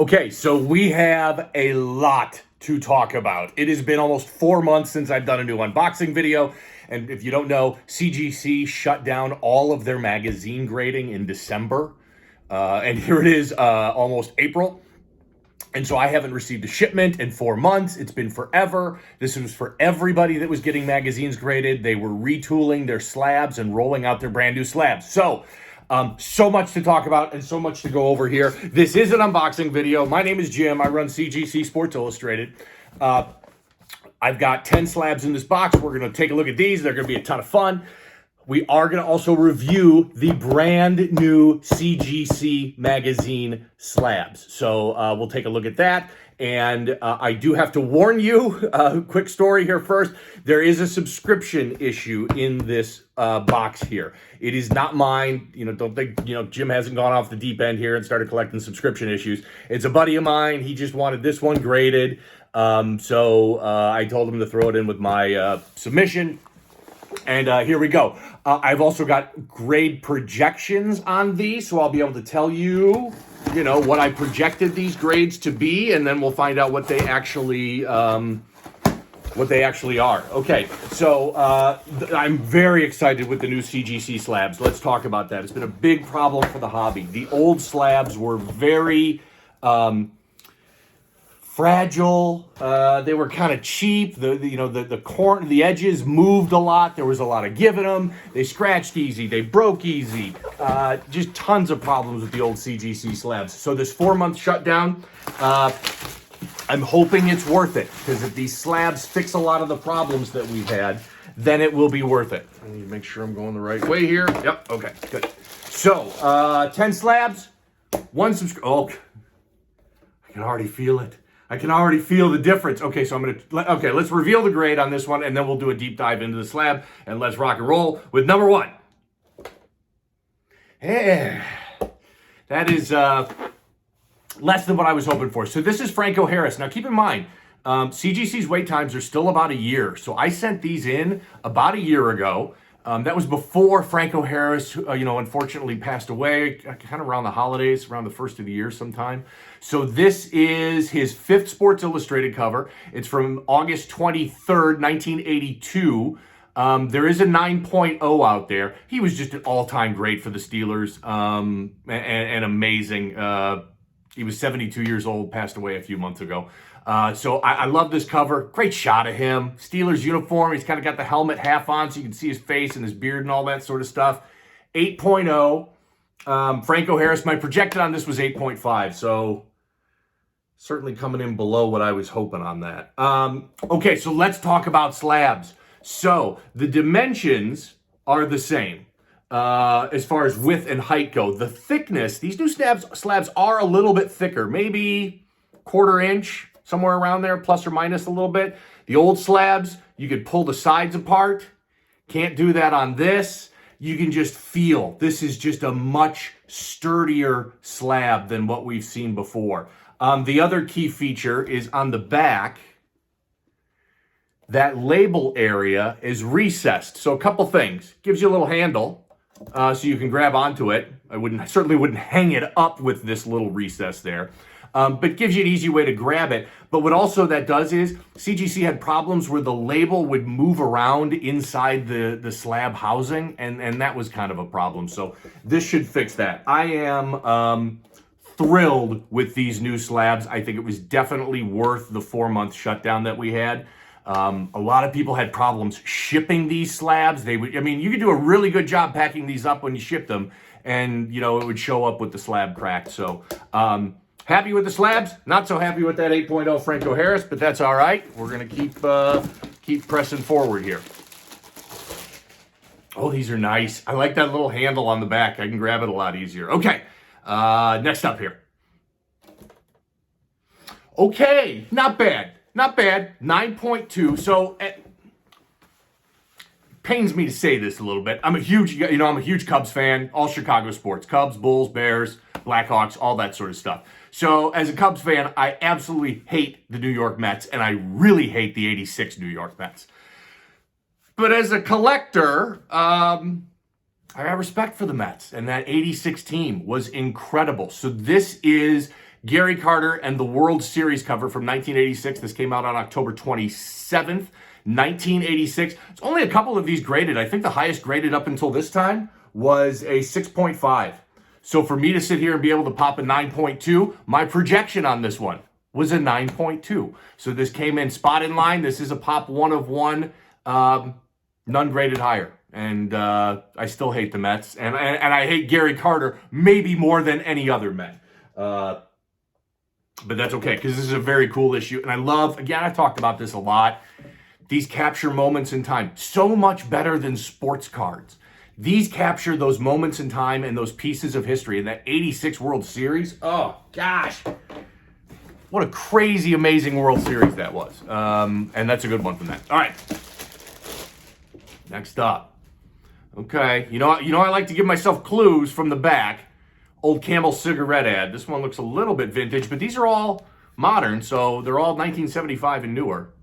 Okay, so we have a lot to talk about. It has been almost 4 months since I've done a new unboxing video. And if you don't know, CGC shut down all of their magazine grading in December. And here it is, almost April. And so I haven't received a shipment in 4 months. It's been forever. This was for everybody that was getting magazines graded. They were retooling their slabs and rolling out their brand new slabs. So much to talk about and so much to go over here. This is an unboxing video. My name is Jim. I run CGC Sports Illustrated. I've got 10 slabs in this box. We're going to take a look at these. They're going to be a ton of fun. We are going to also review the brand new CGC magazine slabs. So we'll take a look at that. And I do have to warn you, quick story here first. There is a subscription issue in this box here. It is not mine. Don't think, Jim hasn't gone off the deep end here and started collecting subscription issues. It's a buddy of mine. He just wanted this one graded. So I told him to throw it in with my submission. And here we go. I've also got grade projections on these, so I'll be able to tell you, what I projected these grades to be, and then we'll find out what they actually are. Okay, so I'm very excited with the new CGC slabs. Let's talk about that. It's been a big problem for the hobby. The old slabs were very fragile. They were kind of cheap. The edges moved a lot. There was a lot of giving them. They scratched easy. They broke easy. Just tons of problems with the old CGC slabs. So this 4-month shutdown, I'm hoping it's worth it, because if these slabs fix a lot of the problems that we've had, then it will be worth it. I need to make sure I'm going the right way here. Yep. Okay. Good. So 10 slabs, 1 subscribe. Oh, I can already feel it. I can already feel the difference. Okay, so let's reveal the grade on this one, and then we'll do a deep dive into the slab, and let's rock and roll with number 1. Yeah, that is less than what I was hoping for. So this is Franco Harris. Now keep in mind, CGC's wait times are still about a year. So I sent these in about a year ago. That was before Franco Harris, unfortunately passed away, kind of around the holidays, around the first of the year sometime. So this is his 5th Sports Illustrated cover. It's from August 23rd, 1982. There is a 9.0 out there. He was just an all-time great for the Steelers, and amazing. He was 72 years old, passed away a few months ago. So I love this cover. Great shot of him. Steelers uniform. He's kind of got the helmet half on so you can see his face and his beard and all that sort of stuff. 8.0. Franco Harris, my projected on this was 8.5. So certainly coming in below what I was hoping on that. Okay, so let's talk about slabs. So the dimensions are the same. As far as width and height go. The thickness, these new slabs are a little bit thicker. Maybe 1/4 inch. Somewhere around there, plus or minus a little bit. The old slabs, you could pull the sides apart. Can't do that on this. You can just feel. This is just a much sturdier slab than what we've seen before. The other key feature is on the back. That label area is recessed. So a couple things. Gives you a little handle so you can grab onto it. I certainly wouldn't hang it up with this little recess there. But gives you an easy way to grab it. But what also that does is, CGC had problems where the label would move around inside the slab housing, and that was kind of a problem. So this should fix that. I am thrilled with these new slabs. I think it was definitely worth the 4-month shutdown that we had. A lot of people had problems shipping these slabs. You could do a really good job packing these up when you ship them, and, it would show up with the slab cracked. So, happy with the slabs, not so happy with that 8.0 Franco Harris, but that's all right. We're going to keep pressing forward here. Oh, these are nice. I like that little handle on the back. I can grab it a lot easier. Okay, next up here. Okay, not bad. Not bad. 9.2. So pains me to say this a little bit. I'm a huge Cubs fan. All Chicago sports. Cubs, Bulls, Bears, Blackhawks, all that sort of stuff. So as a Cubs fan, I absolutely hate the New York Mets, and I really hate the 86 New York Mets. But as a collector, I have respect for the Mets, and that 86 team was incredible. So this is Gary Carter and the World Series cover from 1986. This came out on October 27th, 1986. It's only a couple of these graded. I think the highest graded up until this time was a 6.5. So for me to sit here and be able to pop a 9.2, my projection on this one was a 9.2. So this came in spot in line. This is a pop 1 of 1, none graded higher. And I still hate the Mets. And I hate Gary Carter maybe more than any other Met. But that's okay, because this is a very cool issue. And I love, again, I've talked about this a lot, these capture moments in time. So much better than sports cards. These capture those moments in time and those pieces of history. In that 86 World Series, oh, gosh. What a crazy, amazing World Series that was. And that's a good one from that. All right. Next up. Okay. You know, I like to give myself clues from the back. Old Camel cigarette ad. This one looks a little bit vintage, but these are all modern, so they're all 1975 and newer.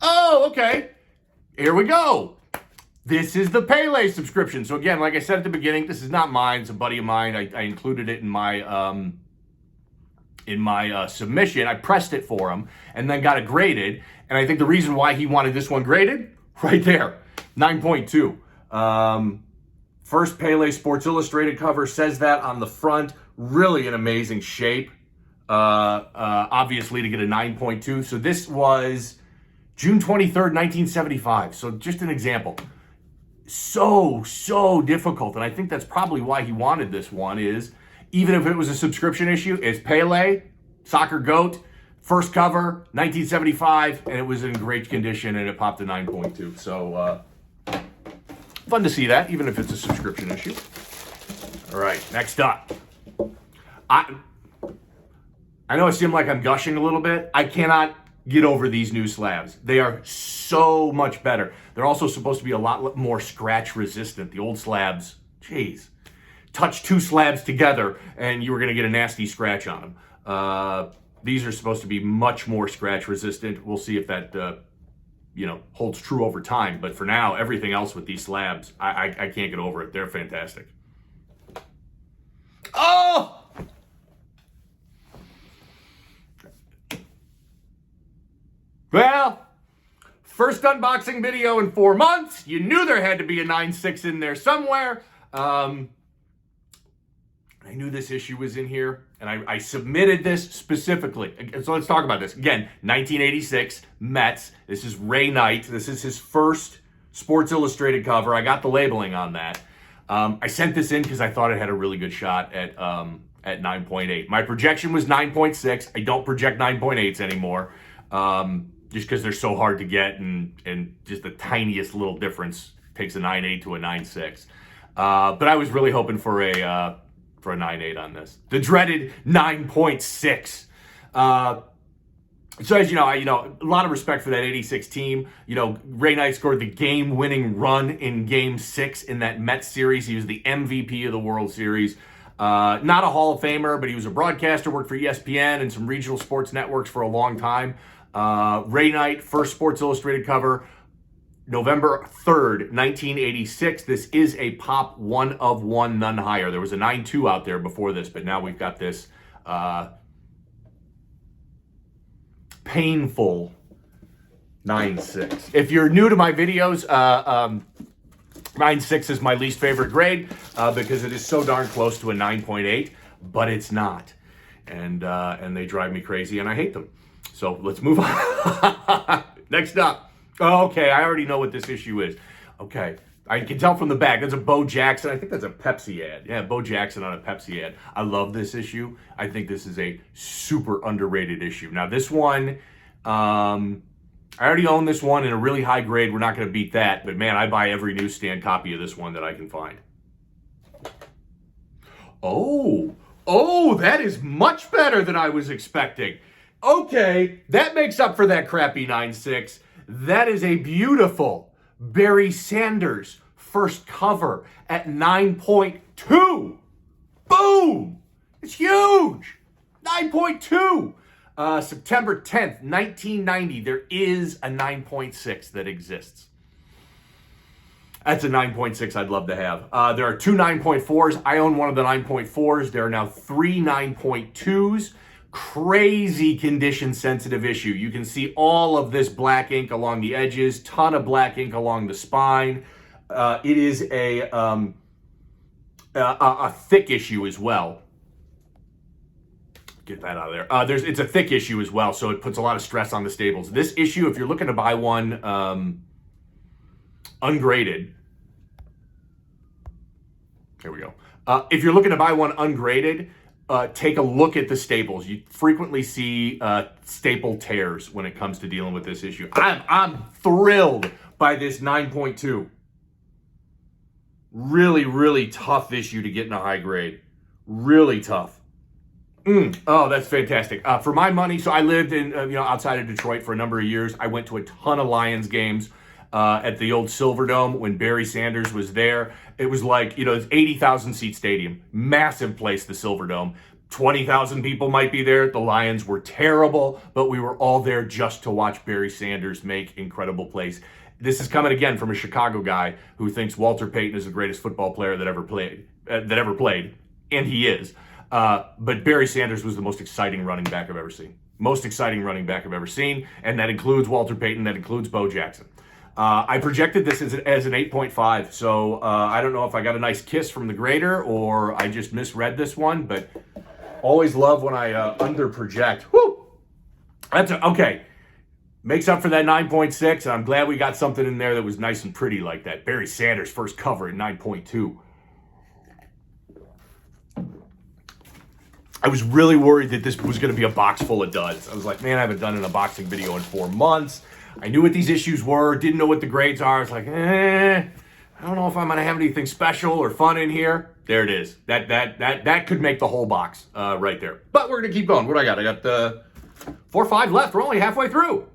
Oh, okay. Here we go. This is the Pele subscription. So again, like I said at the beginning, this is not mine. It's a buddy of mine. I included it in my submission. I pressed it for him and then got it graded. And I think the reason why he wanted this one graded, right there, 9.2. First Pele Sports Illustrated cover, says that on the front. Really an amazing shape. Obviously to get a 9.2. So this was June 23rd, 1975. So just an example. So difficult. And I think that's probably why he wanted this one, is even if it was a subscription issue, it's Pele, soccer goat, first cover, 1975, and it was in great condition, and it popped a 9.2. So fun to see that, even if it's a subscription issue. All right, next up. I know I seem like I'm gushing a little bit. I cannot get over these new slabs. They are so much better. They're also supposed to be a lot more scratch resistant. The old slabs, geez, touch two slabs together and you were going to get a nasty scratch on them. These are supposed to be much more scratch resistant. We'll see if that holds true over time. But for now, everything else with these slabs, I can't get over it. They're fantastic. Oh! Well, first unboxing video in 4 months. You knew there had to be a 9.6 in there somewhere. I knew this issue was in here, and I submitted this specifically. So let's talk about this. Again, 1986, Mets. This is Ray Knight. This is his first Sports Illustrated cover. I got the labeling on that. I sent this in because I thought it had a really good shot at 9.8. My projection was 9.6. I don't project 9.8s anymore. Just because they're so hard to get, and just the tiniest little difference takes a 9.8 to a 9.6. But I was really hoping for a 9.8 on this. The dreaded 9.6. So as you know, a lot of respect for that 86 team. Ray Knight scored the game-winning run in Game 6 in that Mets series. He was the MVP of the World Series. Not a Hall of Famer, but he was a broadcaster, worked for ESPN and some regional sports networks for a long time. Ray Knight, first Sports Illustrated cover, November 3rd, 1986. This is a pop 1 of 1, none higher. There was a 9.2 out there before this, but now we've got this painful 9.6. If you're new to my videos, 9.6 is my least favorite grade because it is so darn close to a 9.8, but it's not. And they drive me crazy, and I hate them. So let's move on. Next up. Okay, I already know what this issue is. Okay, I can tell from the back. That's a Bo Jackson. I think that's a Pepsi ad. Yeah, Bo Jackson on a Pepsi ad. I love this issue. I think this is a super underrated issue. Now, this one, I already own this one in a really high grade. We're not going to beat that. But, man, I buy every newsstand copy of this one that I can find. Oh, that is much better than I was expecting. Okay, that makes up for that crappy 9.6. That is a beautiful Barry Sanders first cover at 9.2. Boom! It's huge! 9.2. September 10th, 1990. There is a 9.6 that exists. That's a 9.6 I'd love to have. There are two 9.4s. I own one of the 9.4s. There are now three 9.2s. Crazy condition sensitive issue. You can see all of this black ink along the edges, ton of black ink along the spine. It is a thick issue as well. Get that out of there. It's a thick issue as well, so it puts a lot of stress on the stables. This issue, if you're looking to buy one ungraded, here we go. If you're looking to buy one ungraded, take a look at the staples. You frequently see staple tears when it comes to dealing with this issue. I'm thrilled by this 9.2. Really, really tough issue to get in a high grade. Really tough. Oh, that's fantastic. For my money, so I lived in outside of Detroit for a number of years. I went to a ton of Lions games at the old Silverdome when Barry Sanders was there. It was like, it's 80,000 seat stadium, massive place, the Silverdome. 20,000 people might be there. The Lions were terrible, but we were all there just to watch Barry Sanders make incredible plays. This is coming again from a Chicago guy who thinks Walter Payton is the greatest football player that ever played, and he is. But Barry Sanders was the most exciting running back I've ever seen. Most exciting running back I've ever seen, and that includes Walter Payton, that includes Bo Jackson. I projected this as an 8.5, so I don't know if I got a nice kiss from the grader or I just misread this one, but always love when I under-project. Woo! Okay. Makes up for that 9.6, and I'm glad we got something in there that was nice and pretty like that. Barry Sanders' first cover at 9.2. I was really worried that this was going to be a box full of duds. I was like, man, I haven't done an unboxing video in 4 months. I knew what these issues were, didn't know what the grades are. I was like, I don't know if I'm going to have anything special or fun in here. There it is. That could make the whole box right there. But we're going to keep going. What do I got? I got 4 or 5 left. We're only halfway through.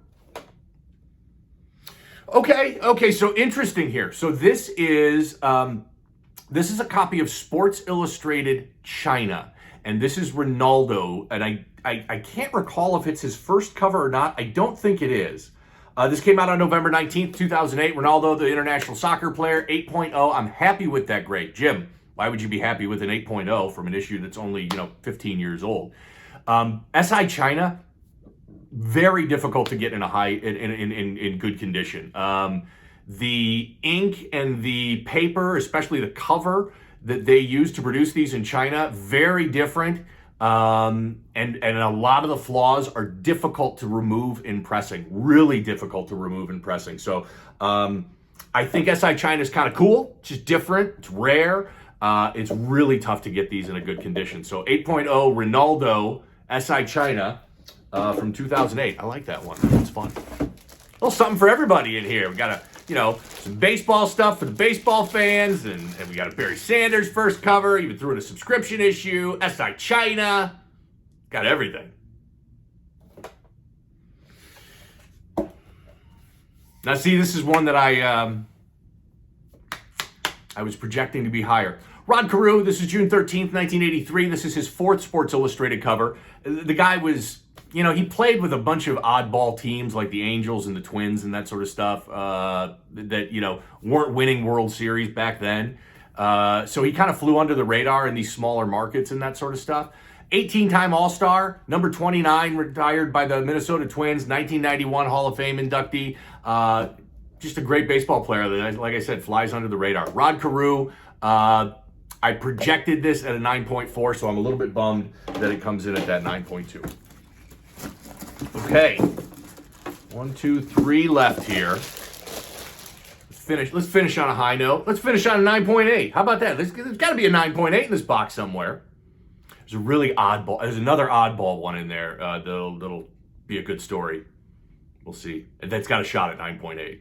Okay, so interesting here. So this is a copy of Sports Illustrated China. And this is Ronaldo, and I can't recall if it's his first cover or not. I don't think it is. This came out on November 19th, 2008. Ronaldo, the international soccer player, 8.0. I'm happy with that grade. Jim, why would you be happy with an 8.0 from an issue that's only 15 years old? SI China, very difficult to get in a high in good condition. The ink and the paper, especially the cover that they use to produce these in China, very different. And a lot of the flaws are difficult to remove in pressing, really difficult to remove in pressing. So I think SI China is kind of cool. It's just different. It's rare. It's really tough to get these in a good condition. So 8.0 Ronaldo SI China from 2008. I like that one. It's fun. A little something for everybody in here. We got some baseball stuff for the baseball fans, and we got a Barry Sanders first cover. Even threw in a subscription issue. SI China. Got everything. Now, see, this is one that I was projecting to be higher. Rod Carew, this is June 13th, 1983. This is his 4th Sports Illustrated cover. The guy was, he played with a bunch of oddball teams like the Angels and the Twins and that sort of stuff that weren't winning World Series back then. So he kind of flew under the radar in these smaller markets and that sort of stuff. 18-time All-Star, number 29, retired by the Minnesota Twins, 1991 Hall of Fame inductee. Just a great baseball player that, like I said, flies under the radar. Rod Carew, I projected this at a 9.4, so I'm a little bit bummed that it comes in at that 9.2. Okay, 1, 2, 3 left here. Let's finish on a high note. Let's finish on a 9.8. How about that? There's got to be a 9.8 in this box somewhere. There's a really oddball. There's another oddball one in there that'll be a good story. We'll see. That's got a shot at 9.8.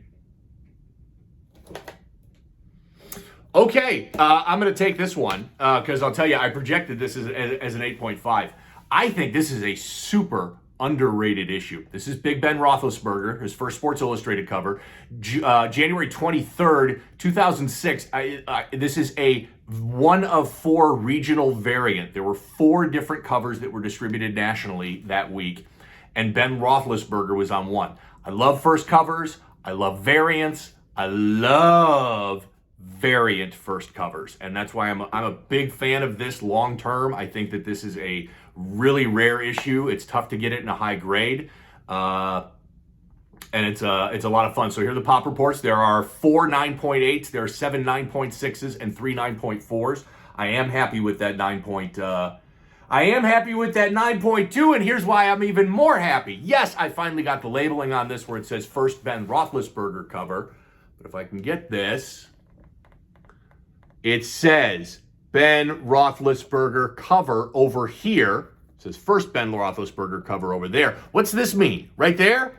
Okay, I'm going to take this one because I'll tell you, I projected this as an 8.5. I think this is a super underrated issue. This is Big Ben Roethlisberger, his first Sports Illustrated cover, January 23rd, 2006. This is a 1 of 4 regional variant. There were 4 different covers that were distributed nationally that week, and Ben Roethlisberger was on one. I love first covers. I love variants. I love variant first covers. And that's why I'm a big fan of this long term. I think that this is a really rare issue. It's tough to get it in a high grade. And it's a lot of fun. So here are the pop reports. There are 4 9.8s, there are 7 9.6s, and 3 9.4s. I am happy with that 9.2, and here's why I'm even more happy. Yes, I finally got the labeling on this where it says first Ben Roethlisberger cover. But if I can get this, it says Ben Roethlisberger cover over here. It says first Ben Roethlisberger cover over there. What's this mean? Right there?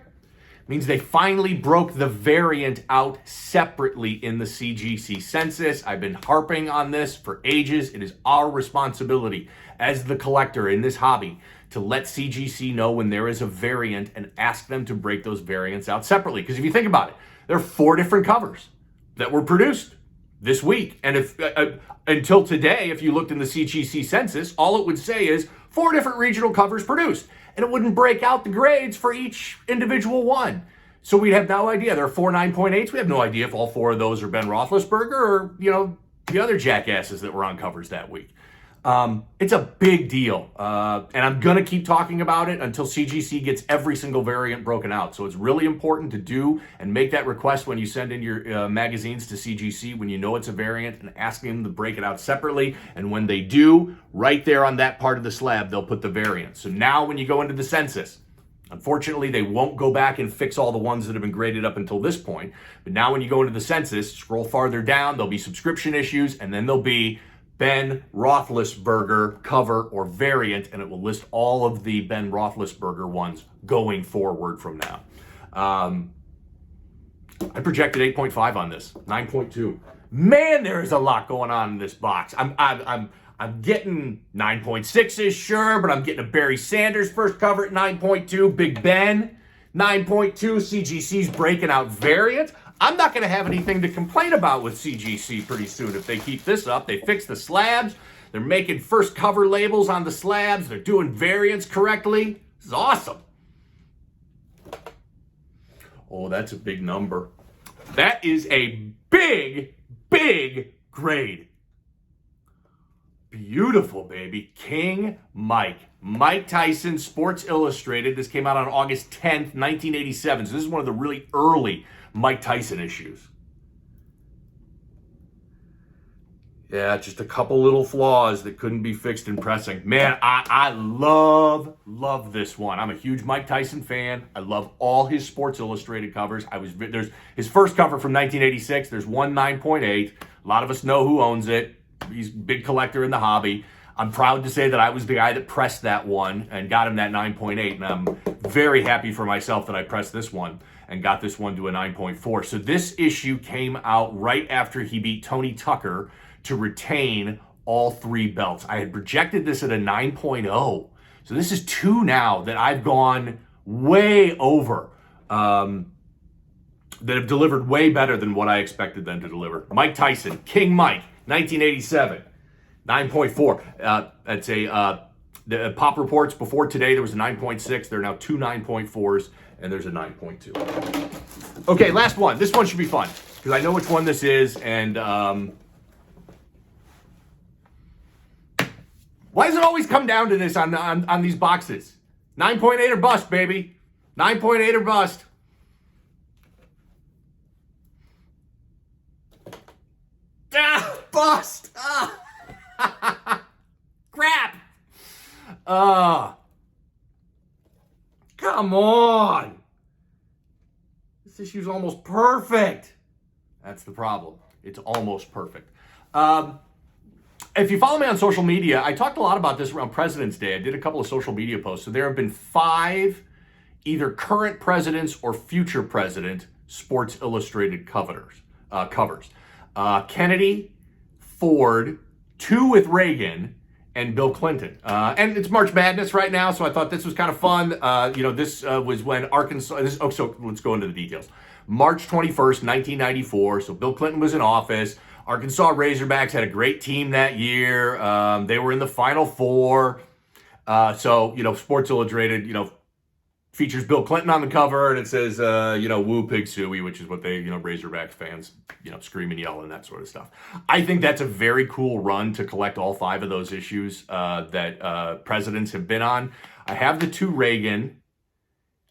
Means they finally broke the variant out separately in the CGC census. I've been harping on this for ages. It is our responsibility as the collector in this hobby to let CGC know when there is a variant and ask them to break those variants out separately. Because if you think about it, there are 4 different covers that were produced this week. And if until today, if you looked in the CGC census, all it would say is 4 different regional covers produced. And it wouldn't break out the grades for each individual one. So we'd have no idea. There are 4 9.8s. We have no idea if all 4 of those are Ben Roethlisberger or, the other jackasses that were on covers that week. It's a big deal. And I'm going to keep talking about it until CGC gets every single variant broken out. So it's really important to do and make that request when you send in your magazines to CGC when you know it's a variant and asking them to break it out separately. And when they do, right there on that part of the slab, they'll put the variant. So now when you go into the census, unfortunately, they won't go back and fix all the ones that have been graded up until this point. But now when you go into the census, scroll farther down, there'll be subscription issues, and then there'll be Ben Roethlisberger cover or variant, and it will list all of the Ben Roethlisberger ones going forward from now. I projected 8.5 on this, 9.2. Man, there is a lot going on in this box. I'm getting 9.6s, sure, but I'm getting a Barry Sanders first cover at 9.2, Big Ben 9.2, CGC's breaking out variant. I'm not going to have anything to complain about with CGC pretty soon if they keep this up. They fix the slabs. They're making first cover labels on the slabs. They're doing variants correctly. This is awesome. Oh, that's a big number. That is a big, big grade. Beautiful, baby. King Mike. Mike Tyson, Sports Illustrated. This came out on August 10th, 1987. So this is one of the really early Mike Tyson issues. Yeah, just a couple little flaws that couldn't be fixed in pressing. Man, I love this one. I'm a huge Mike Tyson fan. I love all his Sports Illustrated covers. There's his first cover from 1986. There's one 9.8. A lot of us know who owns it. He's a big collector in the hobby. I'm proud to say that I was the guy that pressed that one and got him that 9.8. And I'm very happy for myself that I pressed this one and got this one to a 9.4. So this issue came out right after he beat Tony Tucker to retain all 3 belts. I had projected this at a 9.0. So this is 2 now that I've gone way over, that have delivered way better than what I expected them to deliver. Mike Tyson, King Mike, 1987, 9.4. That's the pop reports before today, there was a 9.6. There are now 2 9.4s, and there's a 9.2. Okay, last one. This one should be fun, because I know which one this is, and why does it always come down to this on these boxes? 9.8 or bust, baby. 9.8 or bust. Bust. Crap. Come on. This issue's almost perfect. That's the problem. It's almost perfect. If you follow me on social media, I talked a lot about this around President's Day. I did a couple of social media posts. So there have been 5 either current presidents or future president Sports Illustrated covers. Kennedy, Ford, 2 with Reagan, and Bill Clinton. And it's March Madness right now, so I thought this was kind of fun. This was when Arkansas... so let's go into the details. March 21st, 1994, so Bill Clinton was in office. Arkansas Razorbacks had a great team that year. They were in the Final Four. Sports Illustrated, features Bill Clinton on the cover, and it says, woo pig suey, which is what they, Razorback fans, scream and yell and that sort of stuff. I think that's a very cool run to collect all 5 of those issues that presidents have been on. I have the 2 Reagan.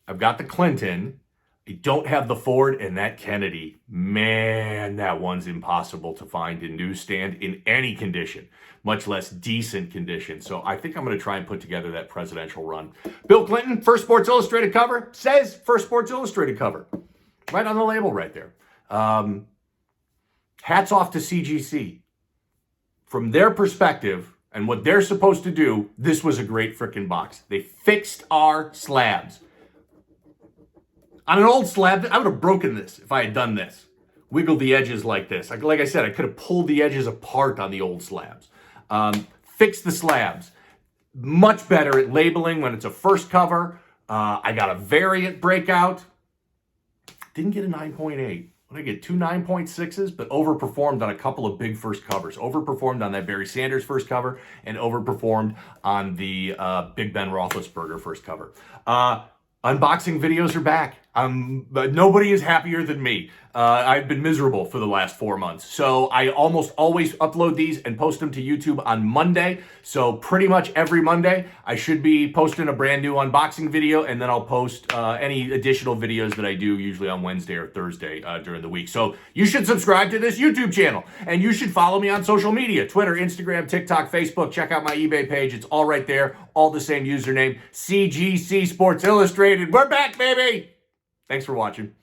I've got the Clinton. I don't have the Ford, and that Kennedy. Man, that one's impossible to find in newsstand in any condition, much less decent condition. So I think I'm going to try and put together that presidential run. Bill Clinton, first Sports Illustrated cover, says first Sports Illustrated cover. Right on the label right there. Hats off to CGC. From their perspective and what they're supposed to do, this was a great freaking box. They fixed our slabs. On an old slab, I would have broken this if I had done this. Wiggled the edges like this. Like I said, I could have pulled the edges apart on the old slabs. Fixed the slabs. Much better at labeling when it's a first cover. I got a variant breakout. Didn't get a 9.8. I get 2 9.6s, but overperformed on a couple of big first covers. Overperformed on that Barry Sanders first cover and overperformed on the Big Ben Roethlisberger first cover. Unboxing videos are back. Nobody is happier than me. I've been miserable for the last 4 months. So I almost always upload these and post them to YouTube on Monday. So pretty much every Monday, I should be posting a brand new unboxing video, and then I'll post any additional videos that I do usually on Wednesday or Thursday during the week. So you should subscribe to this YouTube channel, and you should follow me on social media, Twitter, Instagram, TikTok, Facebook. Check out my eBay page. It's all right there. All the same username, CGC Sports Illustrated. We're back, baby. Thanks for watching.